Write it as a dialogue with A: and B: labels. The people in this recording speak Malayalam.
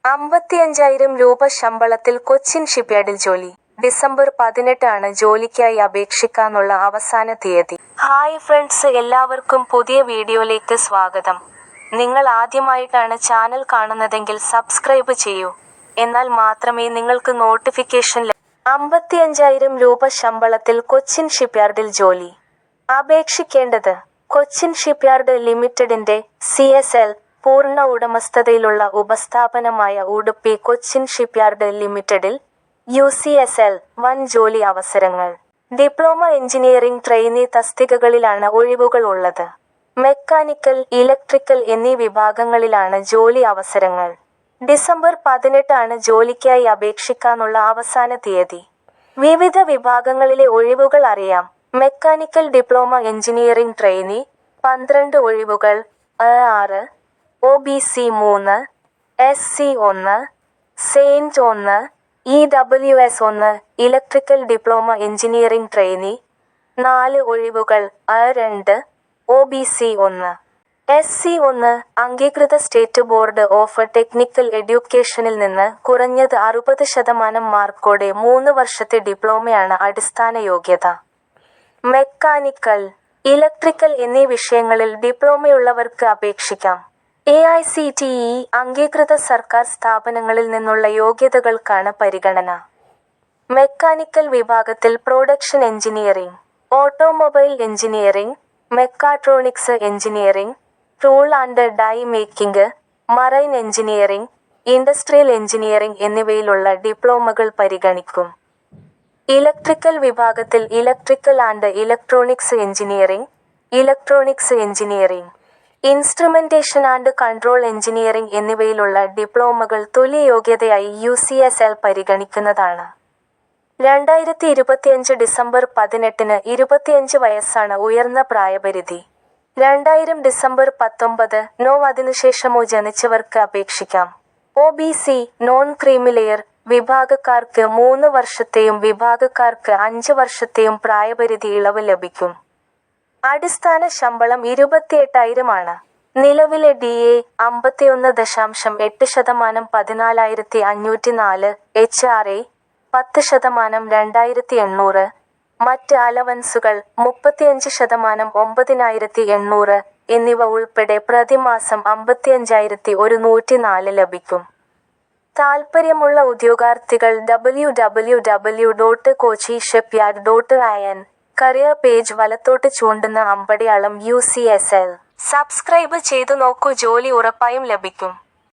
A: 55,000 രൂപ ശമ്പളത്തിൽ കൊച്ചിൻ ഷിപ്പ്യാർഡിൽ ജോലി. ഡിസംബർ 18 ആണ് ജോലിക്കായി അപേക്ഷിക്കാനുള്ള അവസാന തീയതി. ഹായ് ഫ്രണ്ട്സ്, എല്ലാവർക്കും പുതിയ വീഡിയോയിലേക്ക് സ്വാഗതം. നിങ്ങൾ ആദ്യമായിട്ടാണ് ചാനൽ കാണുന്നതെങ്കിൽ സബ്സ്ക്രൈബ് ചെയ്യൂ. എന്നാൽ മാത്രമേ നിങ്ങൾക്ക് നോട്ടിഫിക്കേഷൻ 55,000 രൂപ ശമ്പളത്തിൽ കൊച്ചിൻ ഷിപ്പ്യാർഡിൽ ജോലി. അപേക്ഷിക്കേണ്ടത്: കൊച്ചിൻ ഷിപ്പ്യാർഡ് ലിമിറ്റഡിന്റെ CSL പൂർണ്ണ ഉടമസ്ഥതയിലുള്ള ഉപസ്ഥാപനമായ ഉഡുപ്പി കൊച്ചിൻ ഷിപ്പ്യാർഡ് ലിമിറ്റഡിൽ UCSL വൻ ജോലി അവസരങ്ങൾ. ഡിപ്ലോമ എഞ്ചിനീയറിംഗ് ട്രെയിനി തസ്തികകളിലാണ് ഒഴിവുകൾ ഉള്ളത്. മെക്കാനിക്കൽ, ഇലക്ട്രിക്കൽ എന്നീ വിഭാഗങ്ങളിലാണ് ജോലി അവസരങ്ങൾ. ഡിസംബർ 18 ആണ് ജോലിക്കായി അപേക്ഷിക്കാനുള്ള അവസാന തീയതി. വിവിധ വിഭാഗങ്ങളിലെ ഒഴിവുകൾ അറിയാം. മെക്കാനിക്കൽ ഡിപ്ലോമ എഞ്ചിനീയറിംഗ് ട്രെയിനി 12 ഒഴിവുകൾ. 6 OBC 3, SC 1, Saint 1, EWS 1. Electrical diploma engineering trainee 4 ഒഴിവുകൾ. 2 OBC 1, SC 1. അംഗീകൃത സ്റ്റേറ്റ് ബോർഡ് ഓഫ് ടെക്നിക്കൽ എഡ്യൂക്കേഷനിൽ നിന്ന് കുറഞ്ഞത് 60% മാർക്കോടെ 3 വർഷത്തെ ഡിപ്ലോമയാണ് അടിസ്ഥാന യോഗ്യത. മെക്കാനിക്കൽ, ഇലക്ട്രിക്കൽ എന്നീ വിഷയങ്ങളിൽ ഡിപ്ലോമയുള്ളവർക്ക് അപേക്ഷിക്കാം. AICTE അംഗീകൃത സർക്കാർ സ്ഥാപനങ്ങളിൽ നിന്നുള്ള യോഗ്യതകൾക്കാണ് പരിഗണന. മെക്കാനിക്കൽ വിഭാഗത്തിൽ production engineering, automobile engineering, mechatronics engineering, tool and die making, marine engineering, industrial engineering എന്നിവയിലുള്ള ഡിപ്ലോമകൾ പരിഗണിക്കും. ഇലക്ട്രിക്കൽ വിഭാഗത്തിൽ electrical and electronics engineering, electronics engineering, instrumentation and control engineering എന്നിവയിലുള്ള ഡിപ്ലോമകൾ തുല്യ യോഗ്യതയായി UCSL പരിഗണിക്കുന്നതാണ്. 2025 ഡിസംബർ 18 25 വയസ്സാണ് ഉയർന്ന പ്രായപരിധി. 2000 ഡിസംബർ 19 നോ അതിനുശേഷമോ ജനിച്ചവർക്ക് അപേക്ഷിക്കാം. OBC നോൺ ക്രീമിലെയർ വിഭാഗക്കാർക്ക് 3 വർഷത്തെയും വിഭാഗക്കാർക്ക് 5 വർഷത്തെയും പ്രായപരിധി ഇളവ് ലഭിക്കും. അടിസ്ഥാന ശമ്പളം 28,000 ആണ്. നിലവിലെ DA 51.8%, 14,504. HRA 10%, 2,800. മറ്റ് അലവൻസുകൾ 35%, 9,800 എന്നിവ ഉൾപ്പെടെ പ്രതിമാസം 55,104 ലഭിക്കും. താൽപ്പര്യമുള്ള ഉദ്യോഗാർത്ഥികൾ www.kochishipyard.in കരിയർ പേജ് വലത്തോട്ട് ചൂണ്ടുന്ന അമ്പടയാളം UCSL സബ്സ്ക്രൈബ് ചെയ്തു നോക്കൂ. ജോലി ഉറപ്പായും ലഭിക്കും.